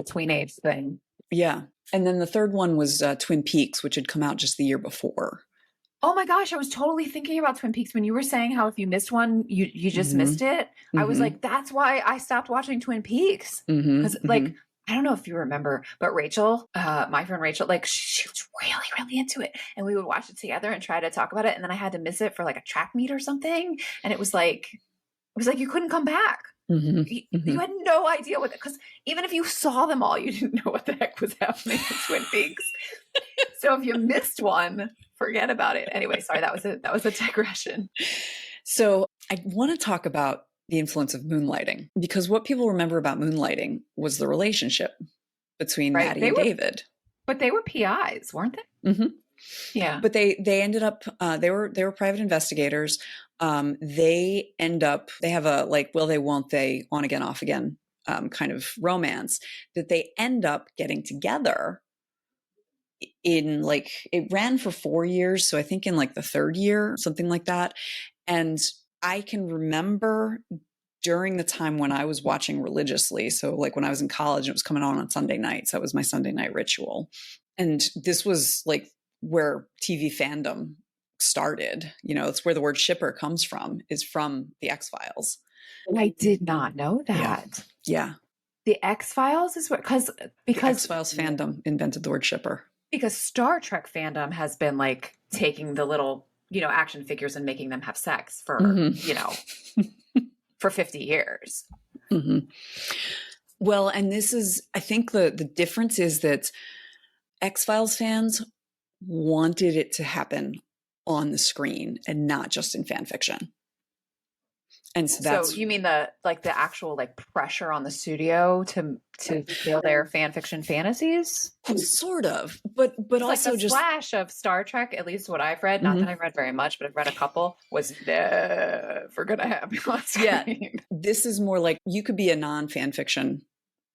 teenage thing. Yeah, and then the third one was Twin Peaks, which had come out just the year before. Oh my gosh, I was totally thinking about Twin Peaks when you were saying how if you missed one, you just missed it. I was like, that's why I stopped watching Twin Peaks. Because like, I don't know if you remember, but Rachel, my friend Rachel, like she was really, really into it. And we would watch it together and try to talk about it. And then I had to miss it for like a track meet or something. And it was like you couldn't come back. You had no idea because even if you saw them all, you didn't know what the heck was happening in Twin Peaks. So if you missed one, forget about it. Anyway, sorry, that was a digression. So I want to talk about the influence of Moonlighting, because what people remember about Moonlighting was the relationship between Maddie and David. But they were PIs, weren't they? Mm-hmm. Yeah. But they ended up, they were private investigators. They have a like, will they, won't they, on again, off again, kind of romance that they end up getting together in like, it ran for 4 years. So I think in like the third year, something like that. And I can remember during the time when I was watching religiously. So like when I was in college, it was coming on Sunday nights. That was my Sunday night ritual. And this was like where TV fandom started. You know, it's where the word shipper comes from, is from the X-Files. I did not know that. Yeah. The X-Files is what, because The X-Files fandom invented the word shipper. Because Star Trek fandom has been like taking the little, action figures and making them have sex for, for 50 years. Mm-hmm. Well, and this is, I think the difference is that X-Files fans wanted it to happen on the screen and not just in fan fiction. And so you mean the actual pressure on the studio to fulfill their fan fiction fantasies? Sort of, but also like the just Flash of Star Trek, at least what I've read, not that I've read very much, but I've read a couple, was never going to happen on screen. Yeah, this is more like you could be a non-fan fiction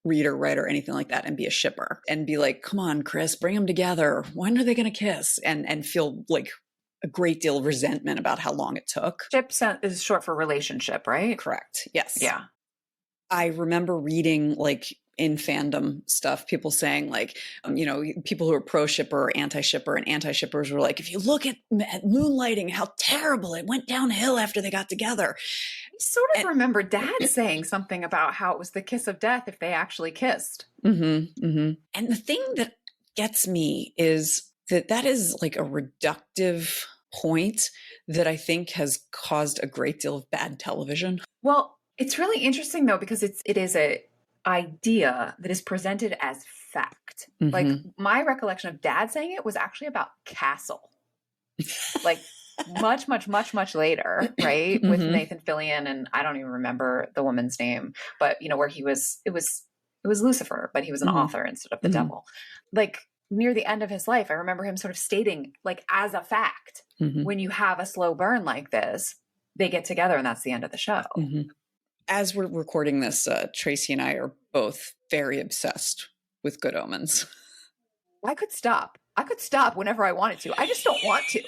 reader, writer, anything like that, and be a shipper and be like, come on, Chris, bring them together. When are they going to kiss? And feel like a great deal of resentment about how long it took. Ship is short for relationship, right? Correct. Yes. Yeah. I remember reading in fandom stuff, people saying people who are pro shipper or anti shipper, and anti shippers were like, if you look at Moonlighting, how terrible it went downhill after they got together. I sort of remember Dad saying something about how it was the kiss of death if they actually kissed. Mm-hmm, mm-hmm. And the thing that gets me is that is like a reductive point that I think has caused a great deal of bad television. Well, it's really interesting though, because it is a idea that is presented as fact. Mm-hmm. Like my recollection of Dad saying it was actually about Castle. Like much, much, much, much later, right? With Nathan Fillion, and I don't even remember the woman's name, but where it was Lucifer, but he was an author instead of the devil. Like near the end of his life, I remember him sort of stating, like, as a fact, when you have a slow burn like this, they get together and that's the end of the show. Mm-hmm. As we're recording this, Tracie and I are both very obsessed with Good Omens. I could stop whenever I wanted to. I just don't want to.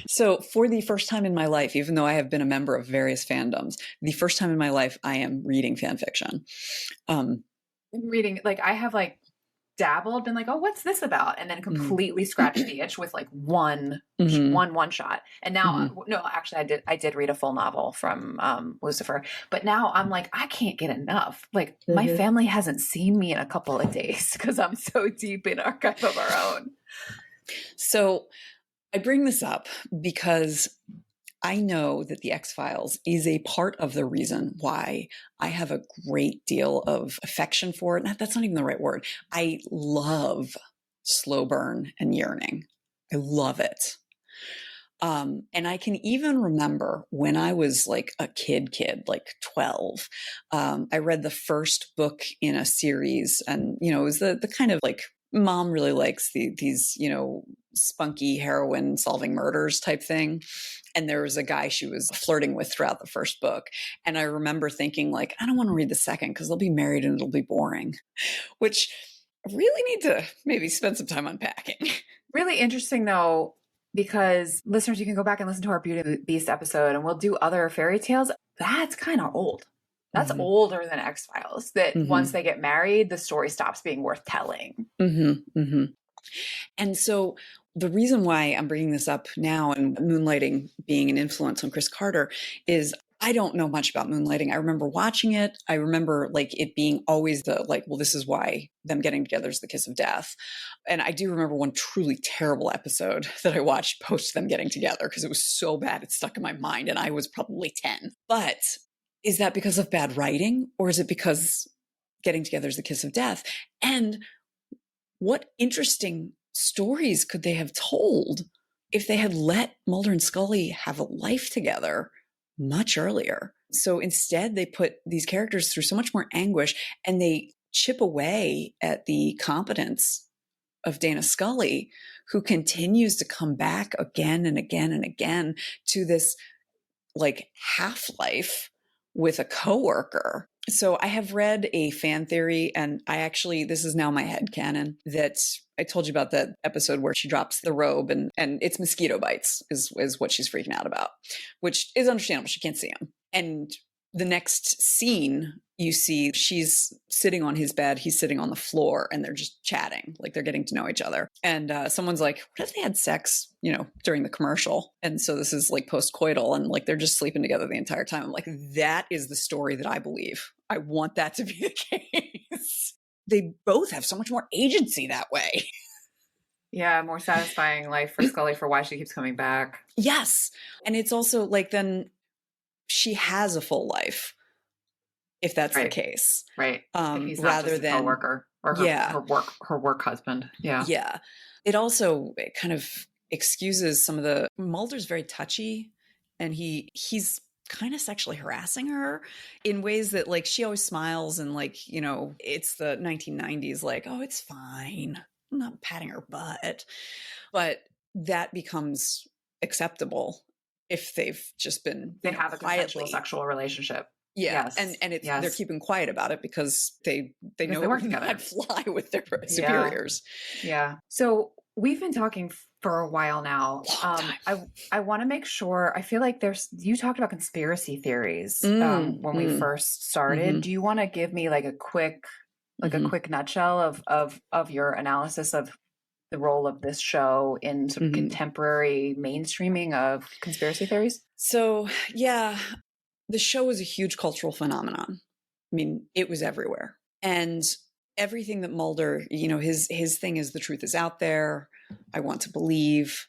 So for the first time in my life, even though I have been a member of various fandoms, the first time in my life, I am reading fan fiction. Reading, I have dabbled, been like, oh, what's this about? And then completely scratched the itch with one shot. And now, no, actually I did read a full novel from Lucifer, but now I'm like, I can't get enough. My family hasn't seen me in a couple of days because I'm so deep in Archive of Our Own. So I bring this up because I know that the X-Files is a part of the reason why I have a great deal of affection for it. That's not even the right word. I love slow burn and yearning. I love it. And I can even remember when I was a kid, 12, I read the first book in a series, and, it was the kind of mom really likes these, spunky heroine solving murders type thing. And there was a guy she was flirting with throughout the first book. And I remember thinking I don't want to read the second because they'll be married and it'll be boring, which I really need to maybe spend some time unpacking. Really interesting though, because listeners, you can go back and listen to our Beauty and the Beast episode, and we'll do other fairy tales. That's kind of old. That's older than X-Files, that once they get married, the story stops being worth telling. And so the reason why I'm bringing this up now and Moonlighting being an influence on Chris Carter is I don't know much about Moonlighting. I remember watching it. I remember it being always the well, this is why them getting together is the kiss of death. And I do remember one truly terrible episode that I watched post them getting together because it was so bad it stuck in my mind, and I was probably 10. But is that because of bad writing, or is it because getting together is the kiss of death? And what interesting stories could they have told if they had let Mulder and Scully have a life together much earlier? So instead, they put these characters through so much more anguish, and they chip away at the competence of Dana Scully, who continues to come back again and again and again to this like half-life with a coworker. So I have read a fan theory, and this is now my headcanon, that I told you about that episode where she drops the robe and it's mosquito bites is what she's freaking out about, which is understandable. She can't see them. And the next scene, you see she's sitting on his bed, he's sitting on the floor, and they're just chatting, like they're getting to know each other. And someone's like, what if they had sex, during the commercial? And so this is like post-coital, and like they're just sleeping together the entire time. I'm like, that is the story that I believe. I want that to be the case. They both have so much more agency that way. Yeah, more satisfying life for Scully for why she keeps coming back. Yes. And it's also like, then she has a full life, if that's the case. Right. If he's not rather just a than coworker or her work husband. Yeah. Yeah. It also kind of excuses some of the Mulder's very touchy, and he's kind of sexually harassing her in ways that like she always smiles and like, it's the 1990s, like, oh, it's fine. I'm not patting her butt. But that becomes acceptable if they've just been they have a consensual sexual relationship. Yeah. Yes. And it's they're keeping quiet about it because they know they work together. I'd fly with their superiors. Yeah. So we've been talking for a while now. I want to make sure, I feel like you talked about conspiracy theories when we first started. Mm-hmm. Do you want to give me like a quick nutshell of your analysis of the role of this show in sort of contemporary mainstreaming of conspiracy theories? So, yeah, the show was a huge cultural phenomenon. I mean, it was everywhere. And everything that Mulder, his thing is the truth is out there. I want to believe.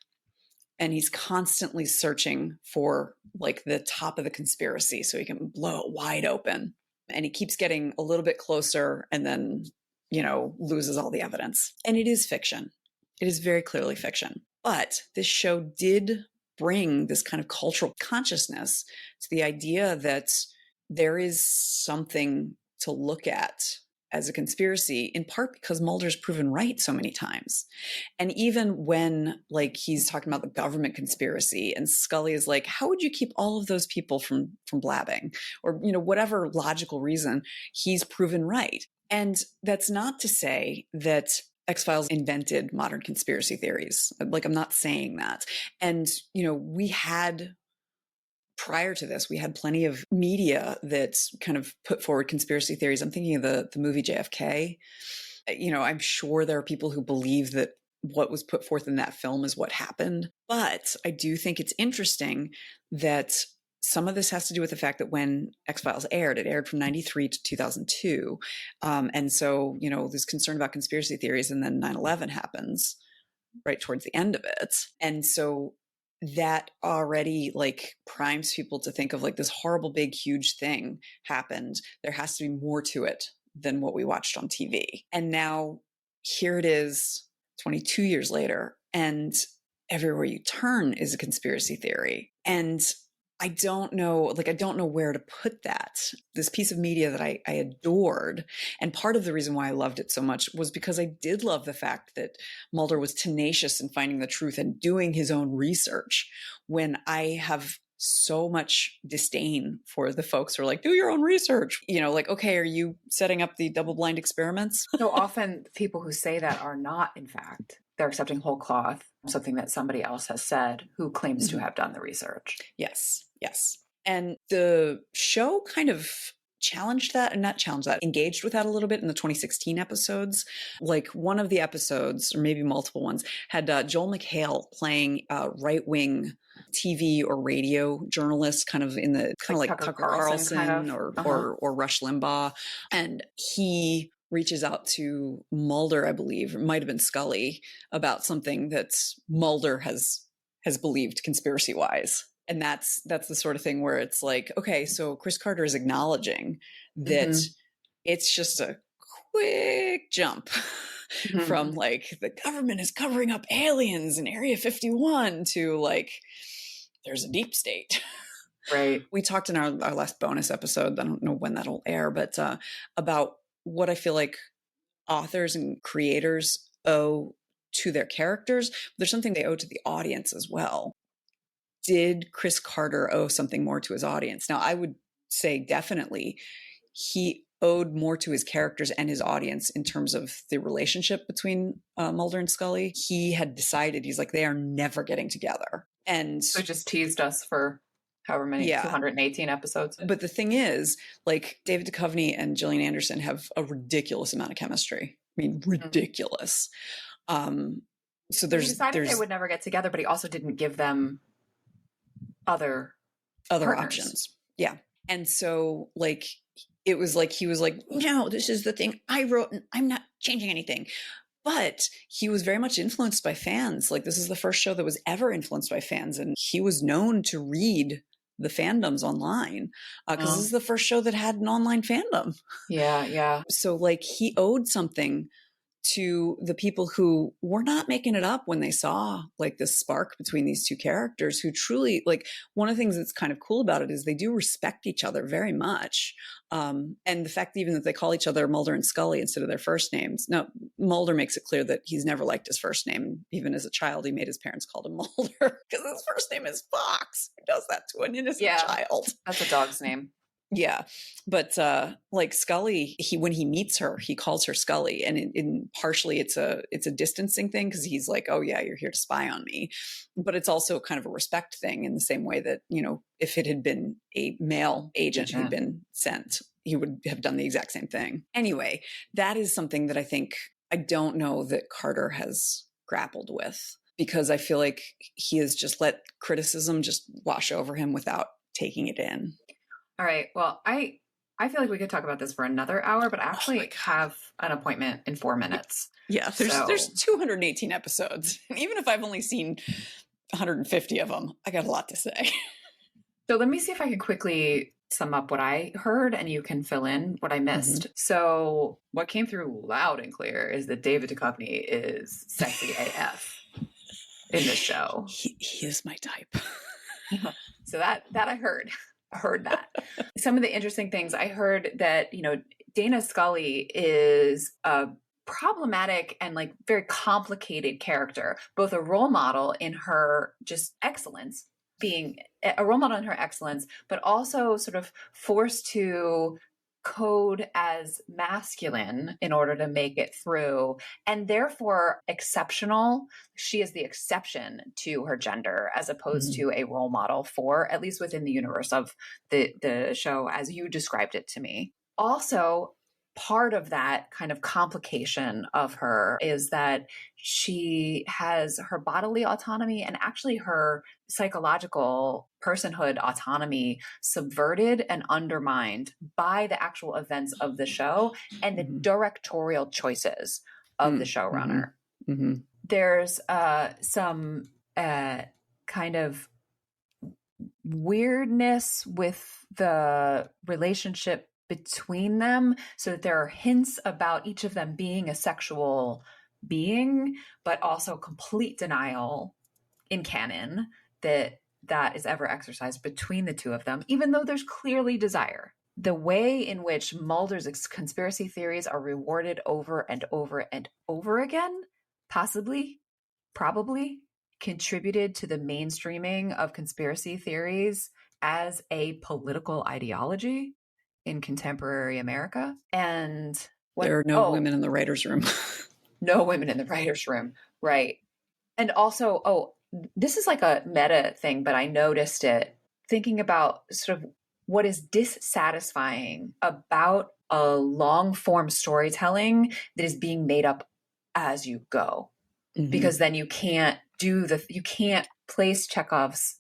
And he's constantly searching for like the top of the conspiracy so he can blow it wide open. And he keeps getting a little bit closer and then, loses all the evidence. And it is fiction. It is very clearly fiction. But this show did bring this kind of cultural consciousness to the idea that there is something to look at as a conspiracy, in part because Mulder's proven right so many times. And even when like he's talking about the government conspiracy and Scully is like, how would you keep all of those people from blabbing? Or, whatever logical reason, he's proven right. And that's not to say that X-Files invented modern conspiracy theories. Like, I'm not saying that. And, prior to this, we had plenty of media that kind of put forward conspiracy theories. I'm thinking of the movie JFK. I'm sure there are people who believe that what was put forth in that film is what happened. But I do think it's interesting that some of this has to do with the fact that when X-Files aired, it aired from 93 to 2002. And so, there's concern about conspiracy theories, and then 9/11 happens right towards the end of it. And so that already like primes people to think of like this horrible, big, huge thing happened. There has to be more to it than what we watched on TV. And now here it is 22 years later, and everywhere you turn is a conspiracy theory. And I don't know where to put that. This piece of media that I adored. And part of the reason why I loved it so much was because I did love the fact that Mulder was tenacious in finding the truth and doing his own research, when I have so much disdain for the folks who are like, do your own research. Like, okay, are you setting up the double-blind experiments? So often people who say that are not, in fact. They're accepting whole cloth, something that somebody else has said who claims to have done the research. Yes. And the show kind of engaged with that a little bit in the 2016 episodes. Like one of the episodes, or maybe multiple ones, had Joel McHale playing a right-wing TV or radio journalist, kind of in the kind of like Tucker Carlson kind of. or Rush Limbaugh. And he reaches out to Mulder, I believe, it might have been Scully, about something that Mulder has believed conspiracy-wise. And that's the sort of thing where it's like, okay, so Chris Carter is acknowledging that it's just a quick jump from like the government is covering up aliens in Area 51 to like there's a deep state. Right. We talked in our last bonus episode, I don't know when that'll air, but about what I feel like authors and creators owe to their characters. There's something they owe to the audience as well. Did Chris Carter owe something more to his audience? Now, I would say definitely he owed more to his characters and his audience in terms of the relationship between Mulder and Scully. He had decided, he's like, they are never getting together. And so just teased us for however many, 218 episodes. But the thing is, like, David Duchovny and Gillian Anderson have a ridiculous amount of chemistry. I mean, ridiculous. So he decided they would never get together, but he also didn't give them other options. Yeah. And so, like, it was like, he was like, no, this is the thing I wrote and I'm not changing anything. But he was very much influenced by fans. Like, this is the first show that was ever influenced by fans. And he was known to read the fandoms online because this is the first show that had an online fandom. Yeah, yeah. So, like, he owed something to the people who were not making it up when they saw, like, this spark between these two characters who truly, like, one of the things that's kind of cool about it is they do respect each other very much. And the fact even that they call each other Mulder and Scully instead of their first names. Now, Mulder makes it clear that he's never liked his first name. Even as a child, he made his parents call him Mulder because his first name is Fox. Who does that to an innocent child? That's a dog's name. Yeah. But like Scully, when he meets her, he calls her Scully. And in partially it's a distancing thing because he's like, oh yeah, you're here to spy on me. But it's also kind of a respect thing in the same way that, you know, if it had been a male agent who'd been sent, he would have done the exact same thing. Anyway, that is something that I don't know that Carter has grappled with, because I feel like he has just let criticism just wash over him without taking it in. All right. Well, I feel like we could talk about this for another hour, but I actually have an appointment in 4 minutes. Yeah, there's 218 episodes. Even if I've only seen 150 of them, I got a lot to say. So let me see if I can quickly sum up what I heard and you can fill in what I missed. Mm-hmm. So what came through loud and clear is that David Duchovny is sexy AF in this show. He is my type. So that I heard. Heard that. Some of the interesting things I heard that, you know, Dana Scully is a problematic and like very complicated character, both a role model in her just excellence, being a role model in her excellence, but also sort of forced to code as masculine in order to make it through, and therefore exceptional. She is the exception to her gender as opposed to a role model for, at least within the universe of the show as you described it to me. Also, part of that kind of complication of her is that she has her bodily autonomy and actually her psychological personhood autonomy subverted and undermined by the actual events of the show and the directorial choices of the showrunner. Mm-hmm. There's some kind of weirdness with the relationship between them, so that there are hints about each of them being a sexual being, but also complete denial in canon that is ever exercised between the two of them, even though there's clearly desire. The way in which Mulder's conspiracy theories are rewarded over and over and over again, probably contributed to the mainstreaming of conspiracy theories as a political ideology in contemporary America. And there are no women in the writer's room. No women in the writer's room. Right. And also, this is like a meta thing, but I noticed it thinking about sort of what is dissatisfying about a long form storytelling that is being made up as you go. Mm-hmm. Because then you can't place Chekhov's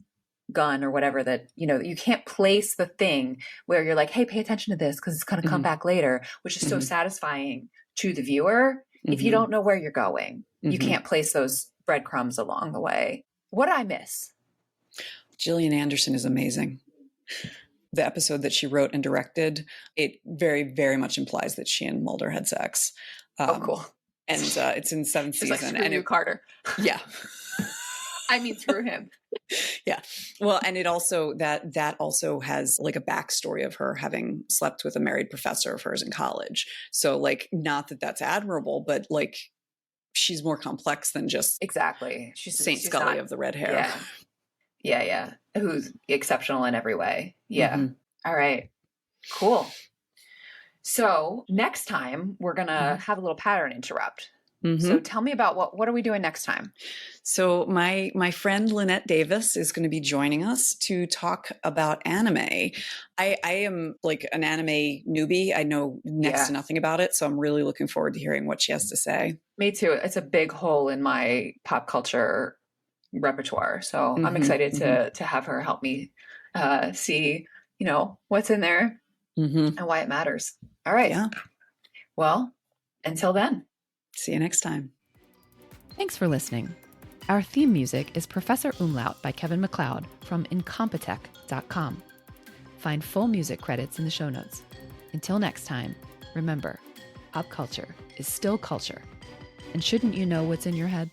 gun or whatever, that, you know, you can't place the thing where you're like, hey, pay attention to this because it's going to come back later, which is so satisfying to the viewer. If you don't know where you're going, you can't place those breadcrumbs along the way. What did I miss? Gillian Anderson is amazing. The episode that she wrote and directed, it very, very much implies that she and Mulder had sex. Cool. And it's in 7th season. Like, screw you, Carter. Yeah. I mean, screw him. Yeah. Well, and it also that also has like a backstory of her having slept with a married professor of hers in college. So like, not that that's admirable, but like she's more complex than just Exactly. Saint she's Scully not, of the red hair. yeah. Yeah, yeah. Who's exceptional in every way. Yeah. Mhm. All right. Cool. So next time we're gonna have a little pattern interrupt. So tell me about what are we doing next time? So my friend Lynette Davis is going to be joining us to talk about anime. I am like an anime newbie. I know next to nothing about it, so I'm really looking forward to hearing what she has to say. Me too. It's a big hole in my pop culture repertoire, so I'm excited to have her help me see, what's in there and why it matters. All right. Yeah. Well, until then. See you next time. Thanks for listening. Our theme music is Professor Umlaut by Kevin MacLeod from Incompetech.com. Find full music credits in the show notes. Until next time, remember, pop culture is still culture. And shouldn't you know what's in your head?